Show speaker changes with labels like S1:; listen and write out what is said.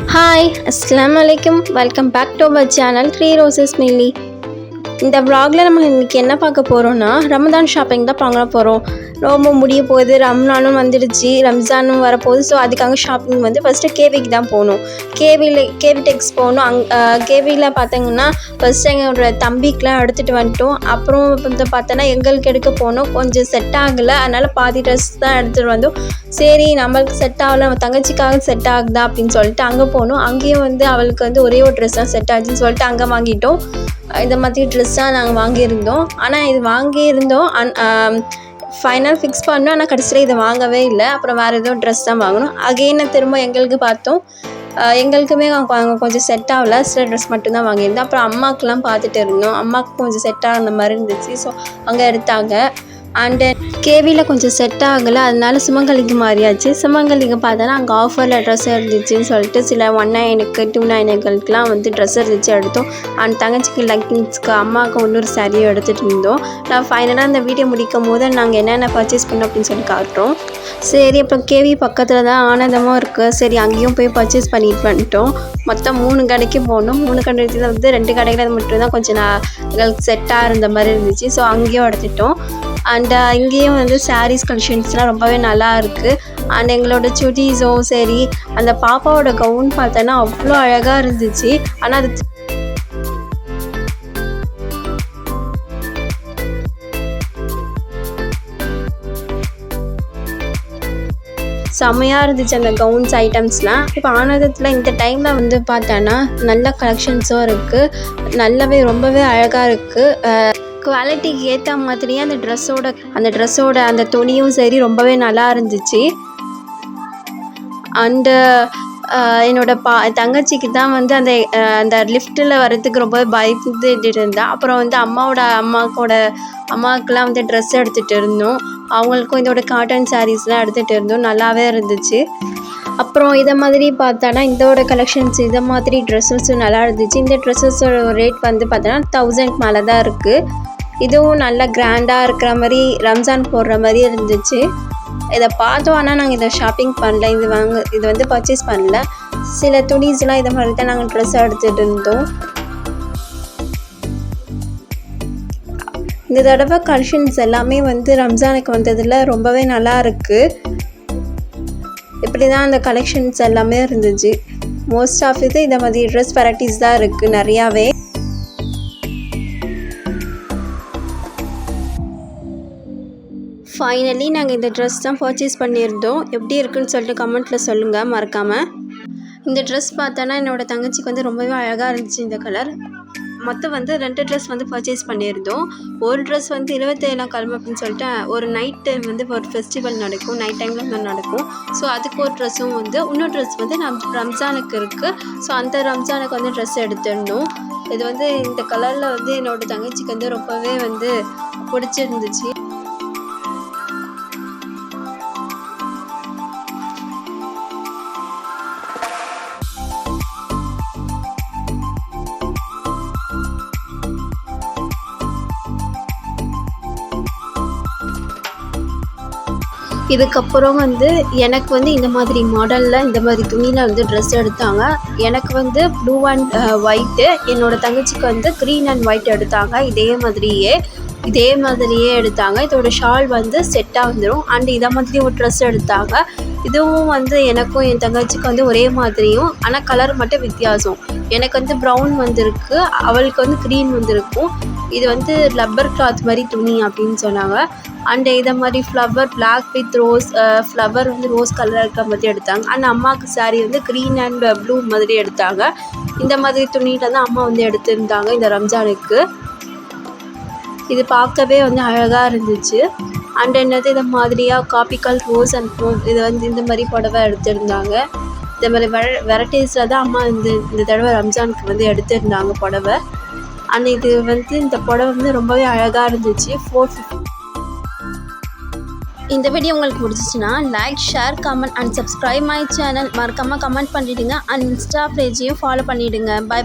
S1: Hi அஸ்ஸலாமு அலைக்கும். Welcome back to our channel 3 Roses Milli. இந்த vlogல நம்ம இன்றைக்கி என்ன பார்க்க போகிறோன்னா, ரமதான் ஷாப்பிங் தான் பார்க்க போகிறோம். ரொம்ப முடிய போகுது, ரம்ஜானும் வந்துடுச்சு, ரம்ஜானும் வரப்போகுது. ஸோ அதுக்காக ஷாப்பிங் வந்து ஃபஸ்ட்டு கேவிக்கு தான் போகணும். கேவி டெக்ஸ் போகணும். கேவியில் பார்த்தீங்கன்னா ஃபஸ்ட்டு எங்களோட தம்பிக்கெலாம் எடுத்துகிட்டு வந்துட்டோம். அப்புறம் வந்து பார்த்தோன்னா எங்களுக்கு எடுக்க போனோம். கொஞ்சம் செட் ஆகலை, அதனால் பாதி ட்ரெஸ் தான் எடுத்துகிட்டு வந்தோம். சரி நம்மளுக்கு செட் ஆகலை, நம்ம தங்கச்சிக்காக செட் ஆகுதா அப்படின்னு சொல்லிட்டு அங்கே போனோம். அங்கேயும் வந்து அவளுக்கு வந்து ஒரே ஒரு ட்ரெஸ் தான் செட் ஆச்சுன்னு சொல்லிட்டு அங்கே வாங்கிட்டோம். இந்த மாதிரி ட்ரெஸ்ஸாக நாங்கள் வாங்கியிருந்தோம். ஆனால் இது வாங்கியிருந்தோம் ஃபைனல் ஃபிக்ஸ் பண்ணோம். ஆனால் கடைசியில் இதை வாங்கவே இல்லை. அப்புறம் வேறு எதுவும் ட்ரெஸ் தான் வாங்கணும். அகெயின் திரும்ப எங்களுக்கு பார்த்தோம். எங்களுக்குமே கொஞ்சம் செட் ஆகலை, சில ட்ரெஸ் மட்டும்தான் வாங்கியிருந்தோம். அப்புறம் அம்மாவுக்குலாம் பார்த்துட்டு இருந்தோம். அம்மாவுக்கு கொஞ்சம் செட் ஆகிற மாதிரி இருந்துச்சு. ஸோ அங்கே எடுத்தாங்க. அண்டு கேவியில் கொஞ்சம் செட் ஆகலை, அதனால சுமங்கலிக்கு மாறியாச்சு. சுமங்கலிக்கு பார்த்தோன்னா அங்கே ஆஃபரில் ட்ரெஸ் இருந்துச்சுன்னு சொல்லிட்டு சில 19க்கு 29களுக்குலாம் வந்து ட்ரெஸ் இருந்துச்சு எடுத்தோம். அண்ட் தங்கச்சிக்கு லக்கிங்ஸ்க்கு அம்மாவுக்கு இன்னொரு சாரியும் எடுத்துகிட்டு இருந்தோம். நான் ஃபைனலாக அந்த வீடியோ முடிக்கும் போது நாங்கள் என்னென்ன பர்ச்சேஸ் பண்ணோம் அப்படின்னு சொல்லி காட்டுறோம். சரி அப்புறம் கேவி பக்கத்தில் தான் ஆனந்தமும் இருக்குது. சரி அங்கேயும் போய் பர்ச்சேஸ் பண்ணிட்டு வந்துட்டோம். மொத்தம் 3 கடைக்கு போனோம். 3 கடையில் வந்து 2 கடைகள் மட்டும்தான் கொஞ்சம் எங்களுக்கு செட்டாக இருந்த மாதிரி இருந்துச்சு. ஸோ அங்கேயும் எடுத்துட்டோம். அண்ட் இங்கேயும் வந்து சாரீஸ் கலெக்ஷன்ஸ்லாம் ரொம்பவே நல்லா இருக்குது. அண்ட் எங்களோட சுடிஸும் சரி, அந்த பாப்பாவோட கவுன் பார்த்தோன்னா அவ்வளோ அழகாக இருந்துச்சு. ஆனால் அது செம்மையாக இருந்துச்சு அந்த கவுன்ஸ் ஐட்டம்ஸ்லாம். இப்போ ஆனந்தத்தில் இந்த டைமில் வந்து பார்த்தோன்னா நல்ல கலெக்ஷன்ஸும் இருக்குது. நல்லாவே ரொம்பவே அழகாக இருக்குது. குவாலிட்டிக்கு ஏற்ற மாதிரியே அந்த ட்ரெஸ்ஸோட அந்த துணியும் சரி ரொம்பவே நல்லா இருந்துச்சு. அண்டு என்னோட தங்கச்சிக்கு தான் வந்து அந்த லிஃப்ட்டில் வர்றதுக்கு ரொம்ப பயந்துட்டு இருந்தா. அப்புறம் வந்து அம்மாவுக்குலாம் வந்து ட்ரெஸ் எடுத்துகிட்டு இருந்தோம். அவங்களுக்கும் இதோட காட்டன் சாரீஸ்லாம் எடுத்துகிட்டு இருந்தோம். நல்லாவே இருந்துச்சு. அப்புறம் இதை மாதிரி பார்த்தோன்னா இதோட கலெக்ஷன்ஸ் இதை மாதிரி ட்ரெஸ்ஸஸும் நல்லா இருந்துச்சு. இந்த ட்ரெஸ்ஸஸோட ரேட் வந்து பார்த்தோன்னா 1000 மேலே தான் இருக்குது. இதுவும் நல்லா கிராண்டாக இருக்கிற மாதிரி ரம்ஜான் போடுற மாதிரி இருந்துச்சு. இதை பார்த்தோம், ஆனால் நாங்கள் இதை ஷாப்பிங் பண்ணல, இது வந்து பர்ச்சேஸ் பண்ணல. சில துணிஸ்லாம் இதை மாதிரி தான் நாங்கள் ட்ரெஸ் எடுத்துகிட்டு இருந்தோம். இந்த தடவை கலெக்ஷன்ஸ் எல்லாமே வந்து ரம்ஜானுக்கு வந்ததில் ரொம்பவே நல்லா இருக்குது. இப்படி தான் அந்த கலெக்ஷன்ஸ் எல்லாமே இருந்துச்சு. மோஸ்ட் ஆஃப் இது இந்த மாதிரி ட்ரெஸ் வெரைட்டிஸ் தான் இருக்குது நிறையாவே. ஃபைனலி நாங்கள் இந்த ட்ரெஸ் தான் பர்ச்சேஸ் பண்ணியிருந்தோம். எப்படி இருக்குன்னு சொல்லிட்டு கமெண்ட்டில் சொல்லுங்கள் மறக்காமல். இந்த ட்ரெஸ் பார்த்தோன்னா என்னோடய தங்கச்சிக்கு வந்து ரொம்பவே அழகாக இருந்துச்சு இந்த கலர். மொத்தம் வந்து 2 ட்ரெஸ் வந்து பர்ச்சேஸ் பண்ணியிருந்தோம். ஒரு ட்ரெஸ் வந்து 27ஆம் கிழமை அப்படின்னு சொல்லிட்டு ஒரு நைட் டைம் வந்து ஒரு ஃபெஸ்டிவல் நடக்கும், நைட் டைமில் வந்து நடக்கும். ஸோ அதுக்கு ஒரு ட்ரெஸ்ஸும் வந்து இன்னொரு ட்ரெஸ் வந்து ரம்ஜானுக்கு இருக்குது. ஸோ அந்த ரம்ஜானுக்கு வந்து ட்ரெஸ் எடுத்துடணும். இது வந்து இந்த கலரில் வந்து என்னோடய தங்கச்சிக்கு வந்து ரொம்பவே வந்து பிடிச்சிருந்துச்சு. இதுக்கப்புறம் வந்து எனக்கு வந்து இந்த மாதிரி மாடலில் இந்த மாதிரி துணியில் வந்து ட்ரெஸ் எடுத்தாங்க. எனக்கு வந்து ப்ளூ அண்ட் ஒயிட்டு, என்னோடய தங்கச்சிக்கு வந்து க்ரீன் அண்ட் ஒயிட் எடுத்தாங்க. இதே மாதிரியே எடுத்தாங்க. இதோட ஷால் வந்து செட்டாக வந்துடும். அண்ட் இதை மாதிரி ஒரு ட்ரெஸ் எடுத்தாங்க. இதுவும் வந்து எனக்கும் என் தங்கச்சிக்கு வந்து ஒரே மாதிரியும், ஆனால் கலர் மட்டும் வித்தியாசம். எனக்கு வந்து ப்ரௌன் வந்திருக்கு, அவளுக்கு வந்து க்ரீன் வந்திருக்கும். இது வந்து ரப்பர் கிளாத் மாதிரி துணி அப்படின்னு சொன்னாங்க. அண்ட் இதை மாதிரி flower black with rose, flower வந்து ரோஸ் கலர் இருக்கிற மாதிரி எடுத்தாங்க. அண்ட் அம்மாவுக்கு சாரீ வந்து க்ரீன் அண்ட் ப்ளூ மாதிரி எடுத்தாங்க. இந்த மாதிரி துணியில் தான் அம்மா வந்து எடுத்திருந்தாங்க இந்த ரம்ஜானுக்கு. இது பார்க்கவே வந்து அழகாக இருந்துச்சு. அண்ட் என்னது இதை மாதிரியாக காப்பிக்கல் ரோஸ் அண்ட் இது வந்து இந்த மாதிரி புடவை எடுத்திருந்தாங்க. இந்த மாதிரி வெரைட்டிஸில் தான் அம்மா இந்த தடவை ரம்ஜானுக்கு வந்து எடுத்திருந்தாங்க புடவை. அண்ட் இது வந்து இந்த புடவை வந்து ரொம்பவே அழகாக இருந்துச்சு. 450. இந்த வீடியோ உங்களுக்கு பிடிச்சிச்சின்னா like, share, comment and subscribe my channel. மறக்காமல் கமெண்ட் பண்ணிவிடுங்க. அண்ட் இன்ஸ்டா பேஜையும் ஃபாலோ பண்ணிவிடுங்க. பை.